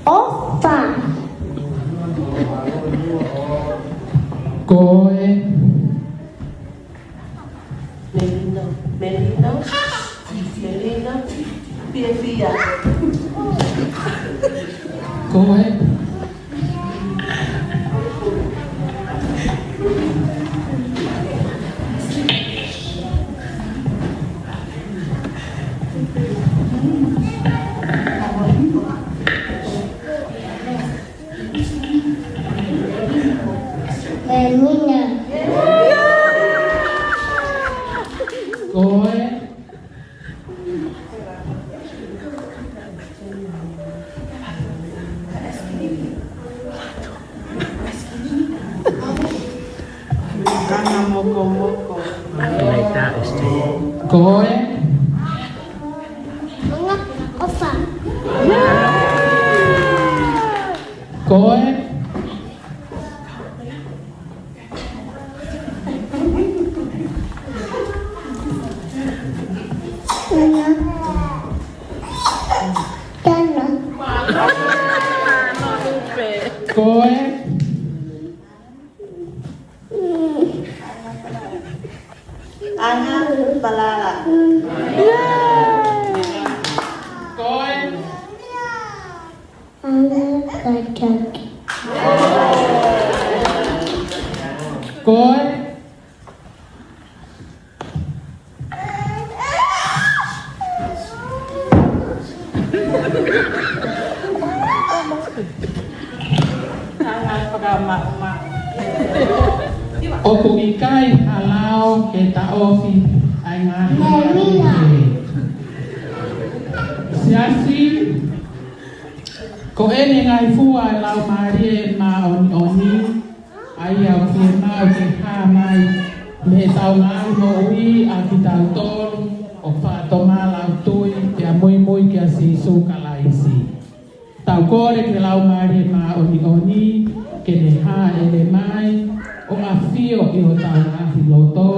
Opa. Koe. Melina. Melina. Melina. Fia. Koe. Melina. Koe. Ana moko. Koe. Mga opa. Koe. Tana. Koe. Ana balala. Koe. Ana kacaki. Koe. Ana pagama. O kuikai halau ke taofi ai Melina. Siasi ko ene ngai fua lau marie ma oni ai au ke ma o ke ha mai me tau ngau no ui a ki tau tolu o wha toma lau tui ke a moi ke a si su kalaisi tau kore ke lau marie ma oni ke ne ha ele mai o a fio i o tau ngahi loto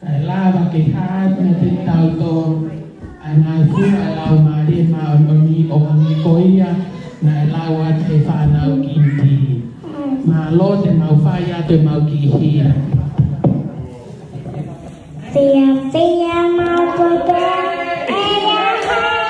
kai lava ke ha me te tau tolu ai ngai fua lau marie ma oni o hangi koia na lawa te whanau kinti. Ma lo te mau whaia te mau ki hia. Fia mau popo. Eya hai.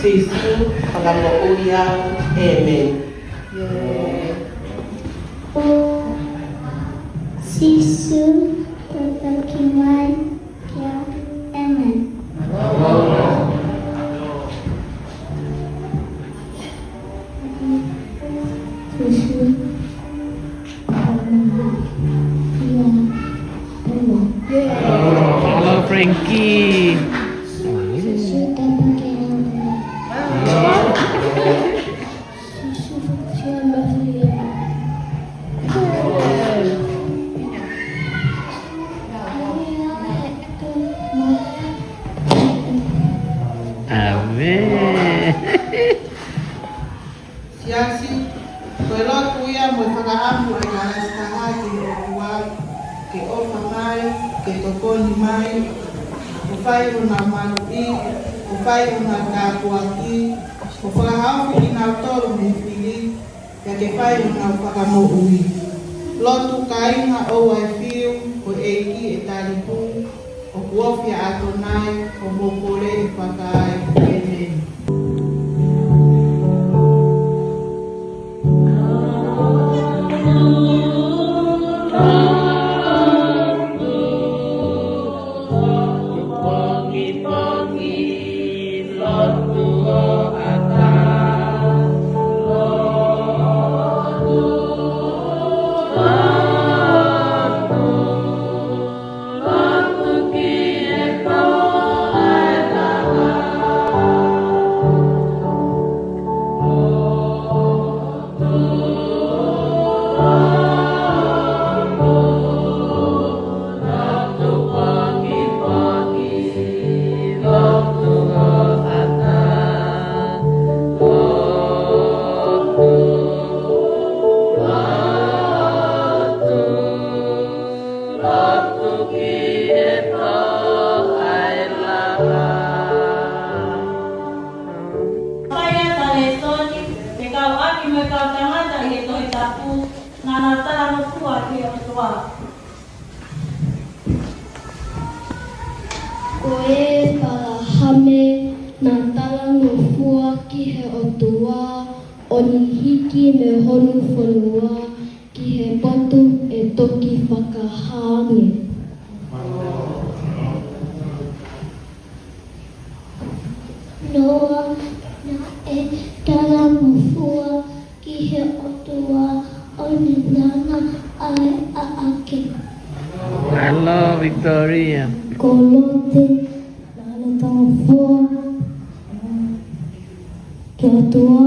Sisu pagamo uya. Amen. Sisu pagkiman kya amen. Sisu Hello Frankie. Sisu pagkiman. Sisu pagkiman. Amen. Siasi koelo kuya mo whakaamu e ngara staha ke o kua ke o whamai ke tokoni mai o whai o ngā manui o whai o ngā kāpuaki o whakahauki i ngā toro me whiri ia ke whai o ngā whakamo ui lotu kainga o ai whiu o eiki e taripu o kuofia atonai o mokore e whakai Amen. me ka tangata i to i tapu ngana tala no fua ki o tua. Ko e palahame na tala no fua ki he o tua, o ni hiki me honu whanua ki he potu e toki whakahānge. Noa na e tala no fua ki he o tua, o ni nana ai a ake. Hello, Victoria. Kolote nana tala fua ki o tua,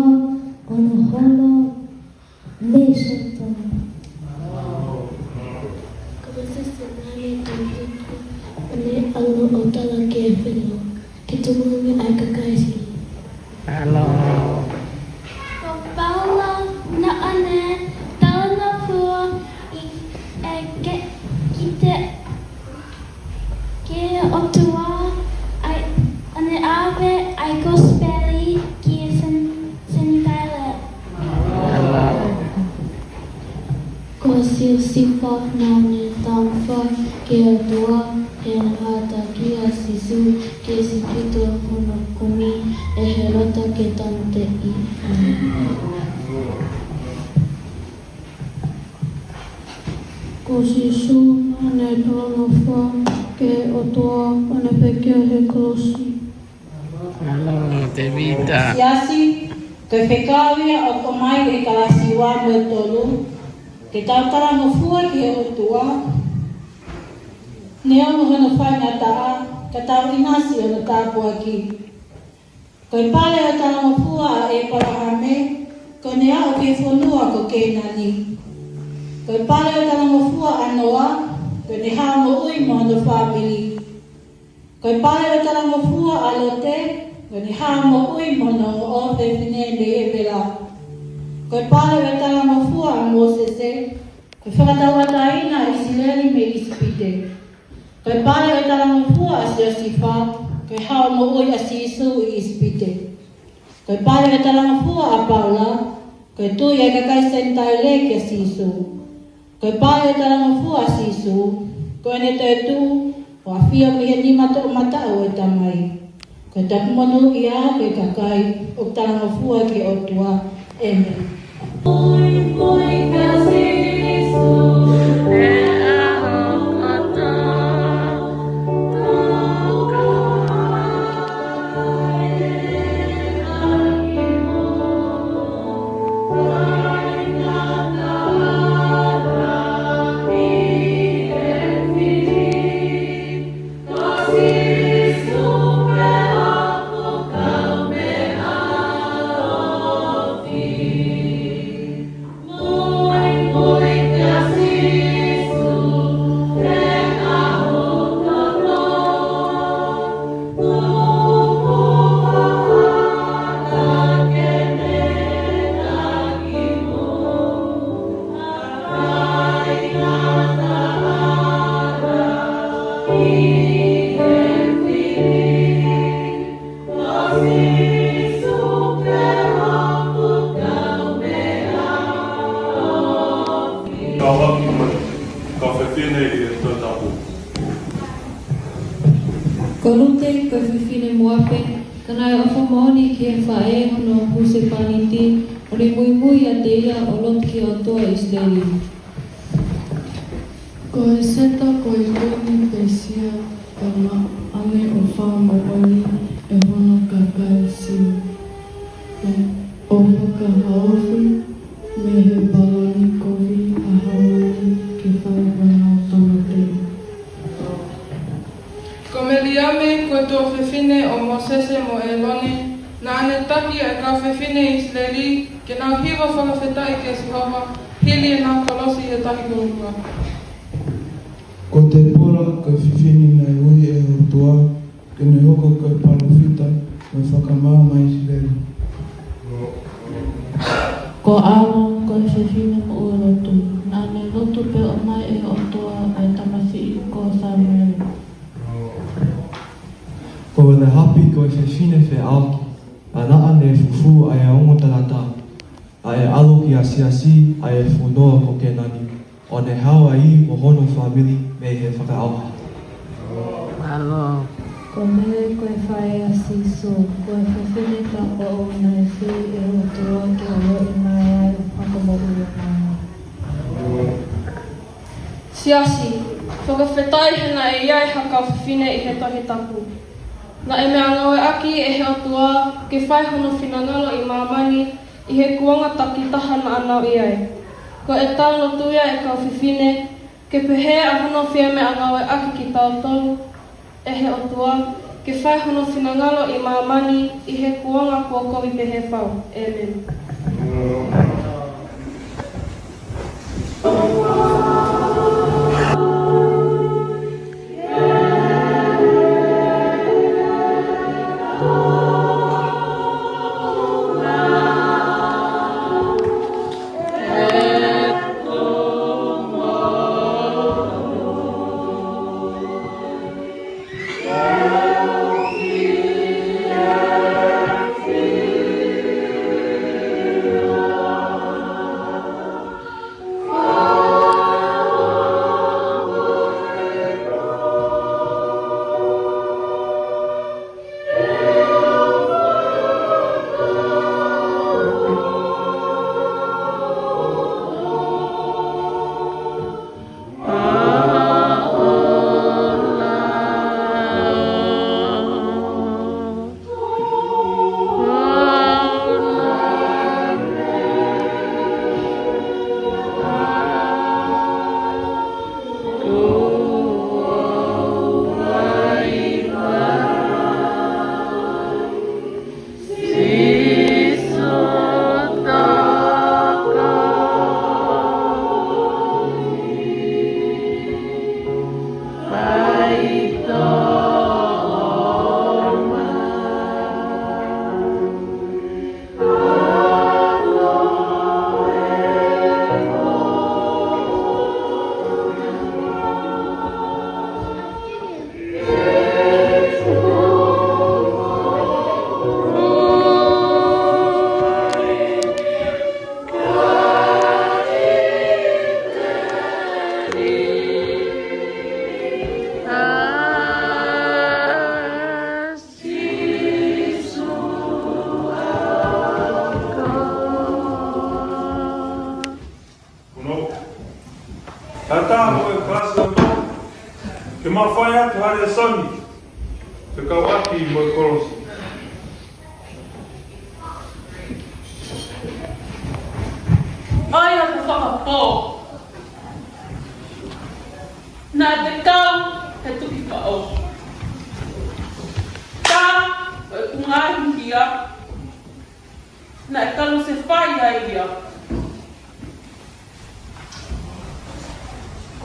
o na hono me sotana. Kabasisa nane tututu, ane alo o tala ke whenua. Ke tumungi ai kakaisi. Hello. Ko paula na ane tala na fua i e ke kite ke o tua ai ane ave ai gospeli ki sen kaile. Hello. Ko sifa na ne tamfa ke o tua he hata ki a sisu ke sipito hono kumi e he rata ke tante i ana. Ko sisu ane tala fa ke o tua ane pekea he kolosi. Hello, Tevita. Siasi, ke whekawia o ko mai e ka siwa me tolu, ke tautara no fua ki o tua, ne o hono whainga taa, ka tau inasi o na tāpua ki. Ko i pale o tala no fua e parahame, ko ne au ke whanua ko ke nani. Ko i pale o tala no fua anoa, ko ne hao mo ui mo no whāpili. Ko i pale o tala no fua alote, ko ni hamo ui mono o te whine e wela. Ko i pale o tala no fua a Mosese, ko i whakatawataina i Sileli me Isipite. Ko i pale o tala no fua a Siosifa, ko i hao mo ui a Sisu i Isipite. Ko i pale o tala no fua a Paula, ko i tui e kakai sentai le ki a Sisu. Ko i pale o tala no fua a Sisu, ko e ne te tu o a fia mi he ni mato mata o e tamai. Ko tapu manu i a koe kakai o tanga fua ki o tua. Amen. Kolute ko fifine muape, kanai ofa maoni ki e whae hono huse paniti, o le mui a te ia o lot ki o toa Isleli. Ko e seta ko e koni pesia ka ma ane o wha mawali e hono ka kai siu. O whaka haofi me he balani kovi a hawali ki whai wana o tomatei. Ko me liame ko tō whiwhine o Mosese mo Elone, na ane taki e ka whiwhine Isleli, ke nā hiwa whakawhetai ke sihoha, hili e nā kolosi he tahi kurua. Ko te pora ka whiwhini nei ui e o tua, ke ne hoko ka palawhita me whakamau mai Isleli. Ko awa ko e whiwhine mo ua rotu, nā ne rotu pe o mai e o toa e tamasi i ko Samuel. Ko le hapi ko e whiwhine whe auki, a naa ne fufu ai a ongo tarata, a Ae alo ki asiasi, ae whunoa ko ke nani. O ne hawa I o hono family me he whakaaoha. Alo. Ko me koe whae a siso, koe whawhine ka o nai whi e o tua ke o I mai ai o whakamoru o mai. Siasi, whakawhetai hena e iai haka whiwhine I he tahi tapu. Na e mea ngawe aki e he atua ke whai hono whinangalo I mamani I he kuanga taki taha na anau iai. Ko e tauno tuia e ka whiwhine, ke pehe a hono whia mea ngawe aki ki tautau, e he atua ke whai hono whinangalo I mamani I he kuanga kua kowi pehe whau. Amen. Tata mo e klase o tō, ke mawhai atu hare soni, te kawaki mo e korosi. Ai atu whakapō. Nā te kau he tuki whao. Tā o e kungahi kia, nā e kalu se whai ai ia.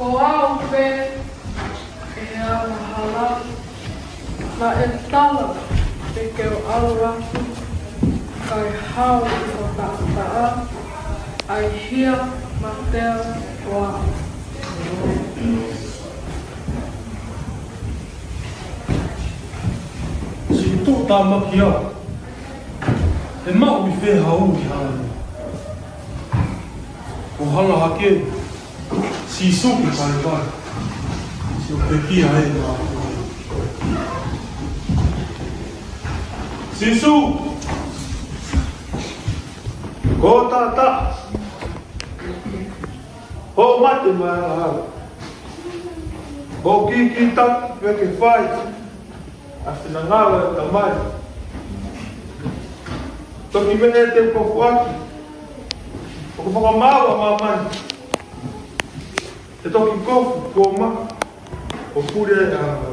Ko au pe e ala hala na e tala te keo aura kai hau I o tātaa ai hia ma tea wā. Si tō tā maki au, e mau I whēha u ki hana. Ko hanga hake, si soki kai pai, si o te kia e ngā kore. Sisu! Ko tata! Ho mate mai ala hala. Ho ki tak weke whai, asti na ngawa e tamai. Toki mene te kofu aki, o ko whakamawa mamani. Te toki kofu kua maka, o pure e aha.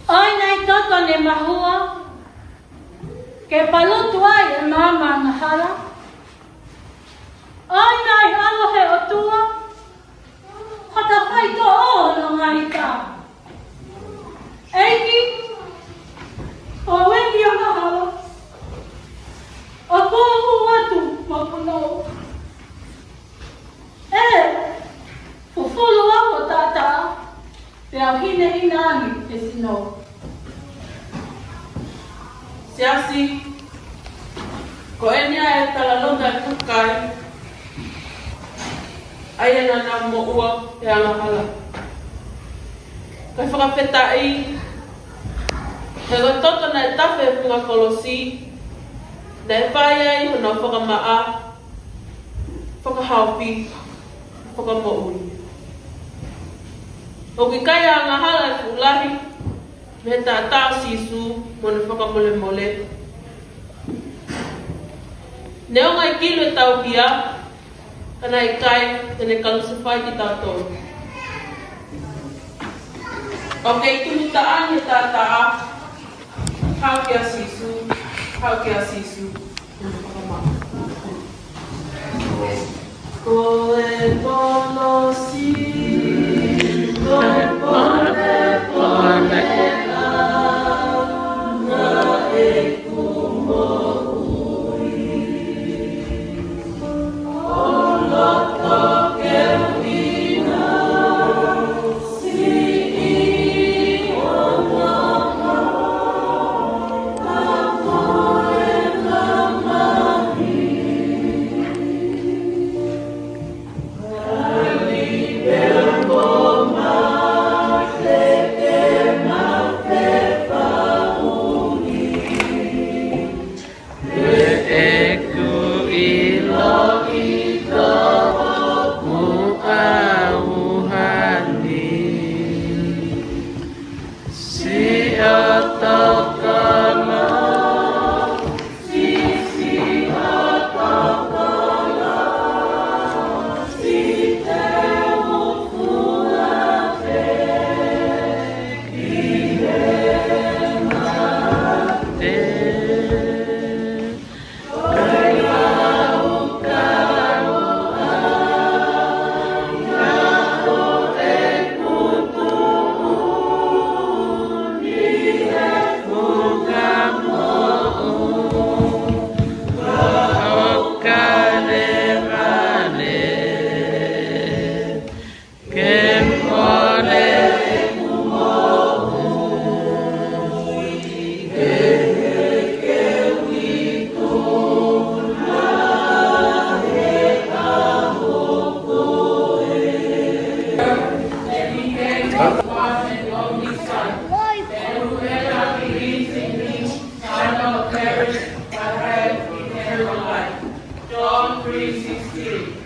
Oi nei toto ne mahua, ke palutu ai e mama ngahara. Oi nei alohe o tua, hata whai to o no ngai ka. Eiki, o wengi o ngahara, o kōhu atu mapunou. Fufulu au o tata, te au hine inani te sino. Siasi, Ko enia e talalonga kukai. Aia nana mo ua e alahala. Kai whakawhetai. He rototo na e tawhe e punga kolosi. Na e whai ai hona whakamaa. Whakahaupi. Whakamoui. O ki kai a ngahala e fulahi. Me ta tau sisu mone whakamole mole. Neo ngai kilo e tau kia. Kana e kai tene kalusifai ki tātou. Ok, tumutaan e tātaa. Hau kia sisu. Hau kia sisu. Mone whakamaa. Ko e polosi. Ko e pole pole. John 3:16.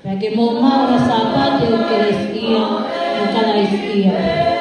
Bagi mau sahabat yang keris ia, bukanlah ia.